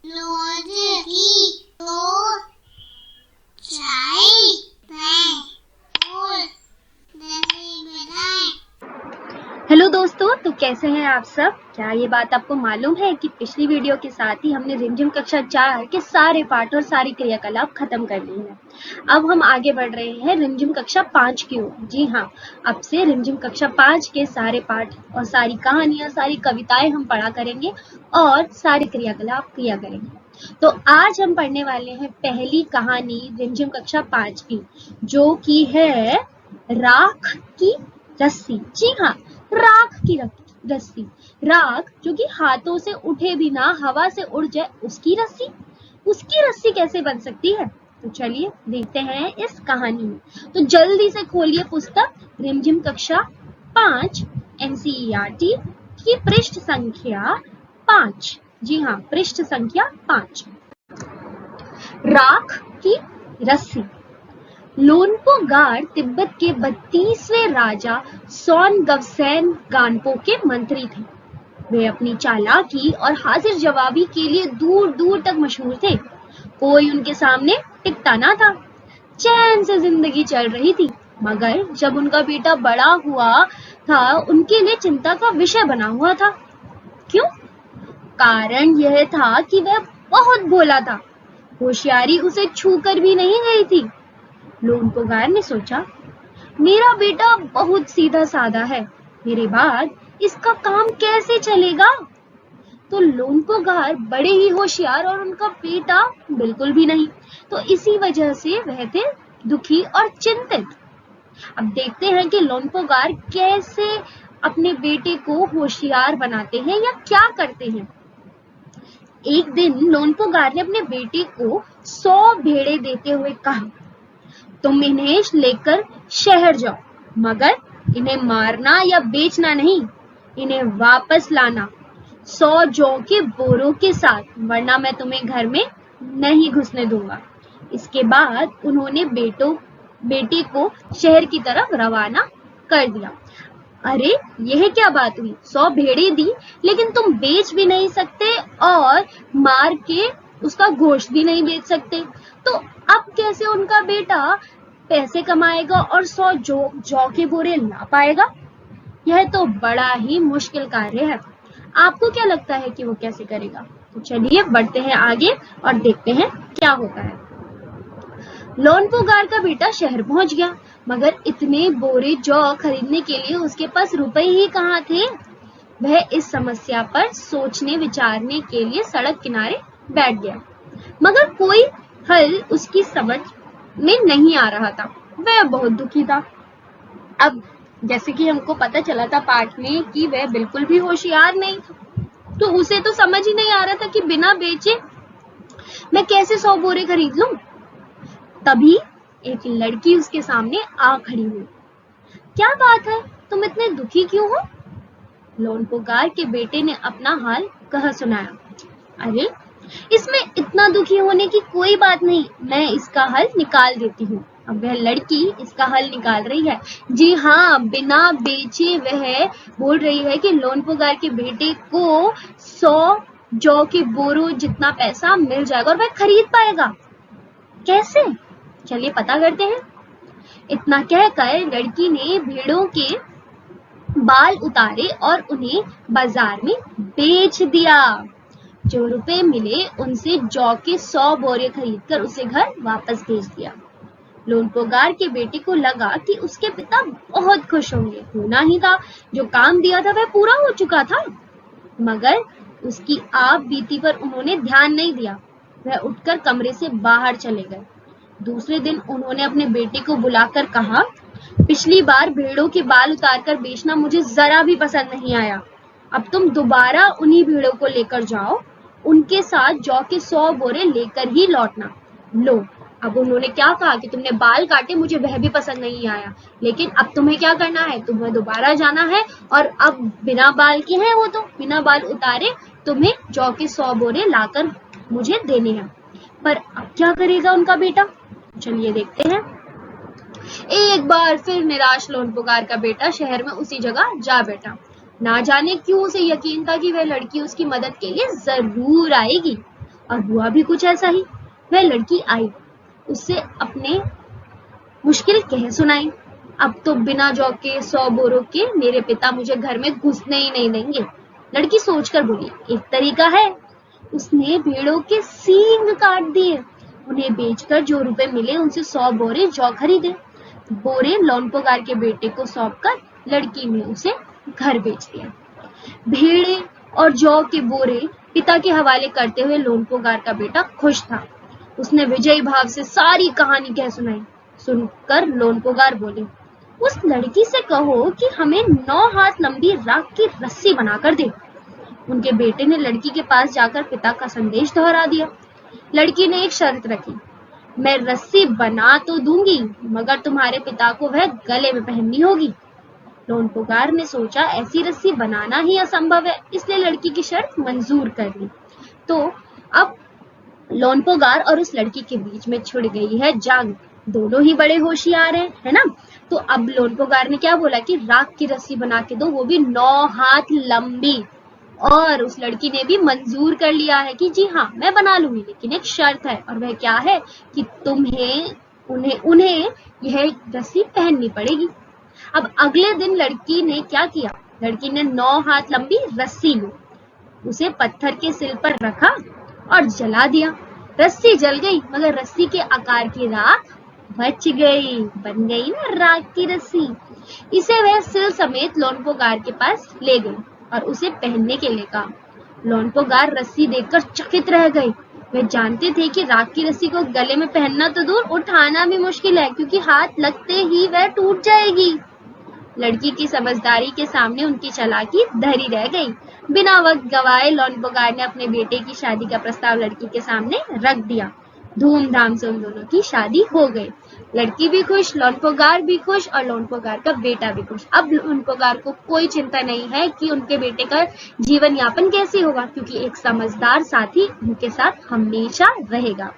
रोज की दो चाय मैं और दही बनाए। हेलो दोस्तों, तो कैसे हैं आप सब। क्या ये बात आपको मालूम है कि पिछली वीडियो के साथ ही हमने रिमझिम कक्षा 4 के सारे पाठ और सारी क्रियाकलाप खत्म कर ली है। अब हम आगे बढ़ रहे हैं रिमझिम कक्षा 5 की ओर। जी हाँ, अब से रिमझिम कक्षा 5 के सारे पाठ और सारी कहानियां, सारी कविताएं हम पढ़ा करेंगे और सारे क्रियाकलाप किया करेंगे। तो आज हम पढ़ने वाले हैं पहली कहानी रिमझिम कक्षा 5 की, जो की है राख की रस्सी। जी हाँ, राख की रस्सी। राख जो कि हाथों से उठे बिना हवा से उड़ जाए, उसकी रस्सी कैसे बन सकती है। तो चलिए देखते हैं इस कहानी में। तो जल्दी से खोलिए पुस्तक रिमझिम कक्षा 5 एनसीईआरटी की पृष्ठ संख्या 5। जी हाँ, पृष्ठ संख्या 5। राख की रस्सी। लोनपो गार तिब्बत के 32वें राजा सोनगवसेन गानपो के मंत्री थे। वे अपनी चालाकी और हाजिर जवाबी के लिए दूर दूर तक मशहूर थे। कोई उनके सामने टिकता ना था। चैन से जिंदगी चल रही थी, मगर जब उनका बेटा बड़ा हुआ था, उनके लिए चिंता का विषय बना हुआ था। क्यों? कारण यह था कि वह बहुत भोला था। होशियारी उसे छूकर भी नहीं गई थी। लोनपोगार ने सोचा, मेरा बेटा बहुत सीधा साधा है, मेरे बाद इसका काम कैसे चलेगा। तो लोनपोगार बड़े ही होशियार और उनका बेटा बिल्कुल भी नहीं। तो इसी वजह से वह थे दुखी और चिंतित। अब देखते हैं कि लोनपोगार कैसे अपने बेटे को होशियार बनाते हैं या क्या करते हैं। एक दिन लोनपोगार ने अपने बेटे को 100 भेड़े देते हुए कहा, तुम इन्हें लेकर शहर जाओ, मगर इन्हें मारना या बेचना नहीं, इन्हें वापस लाना 100 जौ के बोरों के साथ, वरना मैं तुम्हें घर में नहीं घुसने दूंगा। इसके बाद उन्होंने बेटे को शहर की तरफ रवाना कर दिया। अरे यह क्या बात हुई, 100 भेड़े दी, लेकिन तुम बेच भी नहीं सकते और मार के उसका गोश्त भी नहीं बेच सकते। तो अब कैसे उनका बेटा पैसे कमाएगा और 100 जौ के बोरे ला पाएगा। यह तो बड़ा ही मुश्किल कार्य है। आपको क्या लगता है कि वो कैसे करेगा। तो चलिए बढ़ते हैं आगे और देखते हैं क्या होता है। लोनपोगार का बेटा शहर पहुंच गया, मगर इतने बोरे जौ खरीदने के लिए उसके पास रुपए ही कहाँ थे। वह इस समस्या पर सोचने विचारने के लिए सड़क किनारे बैठ गया, मगर कोई हल उसकी समझ में नहीं आ रहा था। वह बहुत दुखी था। अब जैसे कि हमको पता चला था पाठ में कि वह बिल्कुल भी होशियार नहीं था, तो उसे तो समझ ही नहीं आ रहा था कि बिना बेचे मैं कैसे 100 बोरे खरीद लूं। तभी एक लड़की उसके सामने आ खड़ी हुई। क्या बात है, तुम इतने दुखी क्यों हो। लोनपोगार के बेटे ने अपना हाल कह सुनाया। अरे इसमें इतना दुखी होने की कोई बात नहीं, मैं इसका हल निकाल देती हूँ। अब वह लड़की इसका हल निकाल रही है। जी हाँ, बिना बेचे वह बोल रही है कि लोनपोगार के बेटे को 100 जौ के बोरों जितना पैसा मिल जाएगा और वह खरीद पाएगा। कैसे, चलिए पता करते हैं। इतना कहकर लड़की ने भेड़ों के बाल उतारे और उन्हें बाजार में बेच दिया। जो रुपए मिले उनसे जौ के 100 बोरे खरीदकर उसे घर वापस भेज दिया। लोनपोगार के बेटे को लगा कि उसके पिता बहुत खुश होंगे। होना ही था, जो काम दिया था वह पूरा हो चुका था। मगर उसकी आप बीती पर उन्होंने ध्यान नहीं दिया। वह उठकर कमरे से बाहर चले गए। दूसरे दिन उन्होंने अपने बेटे को बुलाकर कहा, पिछली बार भेड़ों के बाल उतारकर बेचना मुझे जरा भी पसंद नहीं आया। अब तुम दोबारा उन्हीं भेड़ों को लेकर जाओ, उनके साथ जौ के 100 बोरे लेकर ही लौटना। लो, अब उन्होंने क्या कहा कि तुमने बाल काटे, मुझे वह भी पसंद नहीं आया, लेकिन अब तुम्हें क्या करना है, तुम्हें दोबारा जाना है और अब बिना बाल के हैं वो, तो बिना बाल उतारे तुम्हें जौ के 100 बोरे लाकर मुझे देने हैं। पर अब क्या करेगा उनका बेटा, चलिए देखते हैं। एक बार फिर निराश लोनपोगार का बेटा शहर में उसी जगह जा बैठा। ना जाने क्यों उसे यकीन था कि वह लड़की उसकी मदद के लिए जरूर आएगी। और हुआ भी कुछ ऐसा ही। वह लड़की आई, उससे अपने मुश्किल कह सुनाई। अब तो बिना जौ के 100 बोरों के मेरे पिता मुझे घर में घुसने ही नहीं देंगे। लड़की सोचकर बोली, एक तरीका है। उसने भेड़ों के सींग काट दिए, उन्हें बेचकर जो रुपए मिले उनसे 100 बोरे जौ खरीदे। बोरे लोनपोगार के बेटे को सौंपकर लड़की ने उसे घर बेच दिया। भेड़े और जौ के बोरे पिता के हवाले करते हुए लोनपोगार का बेटा खुश था। उसने विजयी भाव से सारी कहानी कह सुनाई। सुनकर लोनपोगार बोले, उस लड़की से कहो कि हमें 9 हाथ लंबी राख की रस्सी बनाकर दे। उनके बेटे ने लड़की के पास जाकर पिता का संदेश दोहरा दिया। लड़की ने एक शर्त रखी, मैं रस्सी बना तो दूंगी, मगर तुम्हारे पिता को वह गले में पहननी होगी। लोनपोगार ने सोचा ऐसी रस्सी बनाना ही असंभव है, इसलिए लड़की की शर्त मंजूर कर ली। तो अब लोनपोगार और उस लड़की के बीच में छिड़ गई है जंग। दोनों ही बड़े होशियार हैं, है ना। तो अब लोनपोगार ने क्या बोला कि राख की रस्सी बना के दो, वो भी 9 हाथ लंबी। और उस लड़की ने भी मंजूर कर लिया है कि जी हाँ, मैं बना लूंगी, लेकिन एक शर्त है, और वह क्या है कि उन्हें यह रस्सी पहननी पड़ेगी। अब अगले दिन लड़की ने क्या किया, लड़की ने 9 हाथ लंबी रस्सी ली, उसे पत्थर के सिल पर रखा और जला दिया। रस्सी जल गई, मगर रस्सी के आकार की राख बच गई, बन गई ना राख की रस्सी। इसे वह सिल समेत लोनपोगार के पास ले गई और उसे पहनने के लिए कहा। लोनपोगार रस्सी देखकर चकित रह गए। वे जानते थे कि राख की रस्सी को गले में पहनना तो दूर, उठाना भी मुश्किल है, क्योंकि हाथ लगते ही वह टूट जाएगी। लड़की की समझदारी के सामने उनकी चालाकी धरी रह गई। बिना वक्त गवाए लोनपोगार ने अपने बेटे की शादी का प्रस्ताव लड़की के सामने रख दिया। धूमधाम से उन दोनों की शादी हो गई। लड़की भी खुश, लोनपोगार भी खुश और लोनपोगार का बेटा भी खुश। अब लोनपोगार को कोई चिंता नहीं है कि उनके बेटे का जीवन यापन कैसे होगा, क्योंकि एक समझदार साथी उनके साथ हमेशा रहेगा।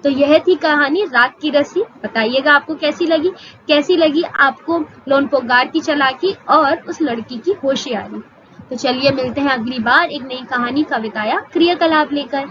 तो यह थी कहानी राख की रस्सी। बताइएगा आपको कैसी लगी आपको लोनपोगार की चालाकी और उस लड़की की होशियारी। तो चलिए मिलते हैं अगली बार एक नई कहानी, कविता या क्रियाकलाप लेकर।